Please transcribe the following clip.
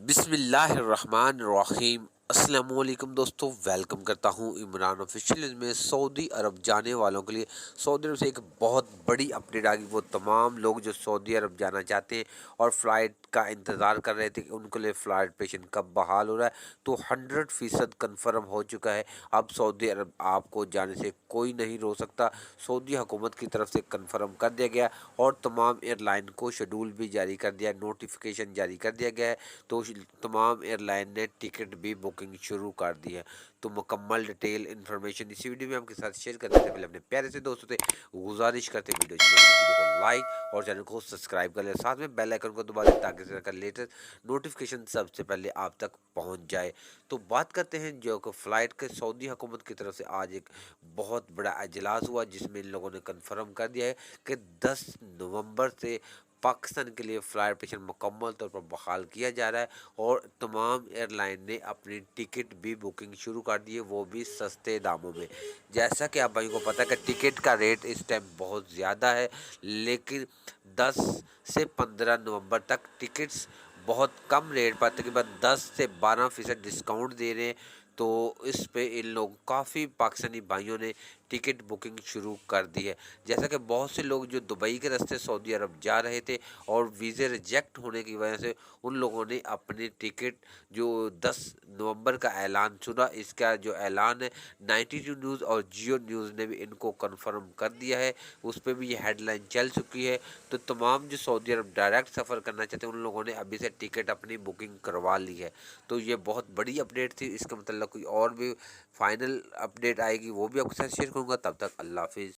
बिस्मिल्लाहिर्रहमानिर्रहीम। अस्सलाम वालेकुम दोस्तों, वेलकम करता हूँ इमरान ऑफिशियल में। सऊदी अरब जाने वालों के लिए सऊदी अरब से एक बहुत बड़ी अपडेट आ गई। वो तमाम लोग जो सऊदी अरब जाना चाहते हैं और फ़्लाइट का इंतज़ार कर रहे थे कि उनके लिए फ़्लाइट पेशन कब बहाल हो रहा है, तो 100% कन्फर्म हो चुका है। अब सऊदी अरब आपको जाने से कोई नहीं रोक सकता। सऊदी हुकूमत की तरफ से कन्फर्म कर दिया गया और तमाम एयरलाइन को शेड्यूल भी जारी कर दिया, नोटिफिकेशन जारी कर दिया गया है। तो तमाम एयरलाइन ने टिकट भी बुकिंग शुरू कर दी है। तो मुकम्मल डिटेल इन्फॉर्मेशन इसी वीडियो में आपके साथ शेयर करने से पहले अपने प्यारे से दोस्तों से गुजारिश करते हैं वीडियो को लाइक और चैनल को सब्सक्राइब कर ले, साथ में बेल आइकन को दबा दें ताकि इस तरह का लेटेस्ट नोटिफिकेशन सबसे पहले आप तक पहुंच जाए। तो बात करते हैं जो कि फ़्लाइट के सऊदी हुकूमत की तरफ से आज एक बहुत बड़ा अजलास हुआ जिसमें इन लोगों ने कन्फर्म कर दिया है कि 10 नवंबर से पाकिस्तान के लिए फ़्लाइट पेशन मुकम्मल तौर पर बहाल किया जा रहा है और तमाम एयरलाइन ने अपनी टिकट भी बुकिंग शुरू कर दी है, वो भी सस्ते दामों में। जैसा कि आप भाई को पता है कि टिकट का रेट इस टाइम बहुत ज़्यादा है, लेकिन 10 से 15 नवंबर तक टिकट्स बहुत कम रेट पर तकरीबन 10 से 12% डिस्काउंट दे रहे हैं। तो इस पे इन लोग काफ़ी पाकिस्तानी भाइयों ने टिकट बुकिंग शुरू कर दी है। जैसा कि बहुत से लोग जो दुबई के रास्ते सऊदी अरब जा रहे थे और वीज़े रिजेक्ट होने की वजह से उन लोगों ने अपने टिकट जो 10 नवंबर का ऐलान सुना, इसका जो ऐलान है 92 न्यूज़ और जियो न्यूज़ ने भी इनको कंफर्म कर दिया है। उस पर भी ये हेडलाइन चल चुकी है। तो तमाम जो सऊदी अरब डायरेक्ट सफ़र करना चाहते हैं उन लोगों ने अभी से टिकट अपनी बुकिंग करवा ली है। तो ये बहुत बड़ी अपडेट थी। इसका मतलब कोई और भी फाइनल अपडेट आएगी वो भी आपके साथ शेयर करूँगा। तब तक अल्लाह हाफिज़।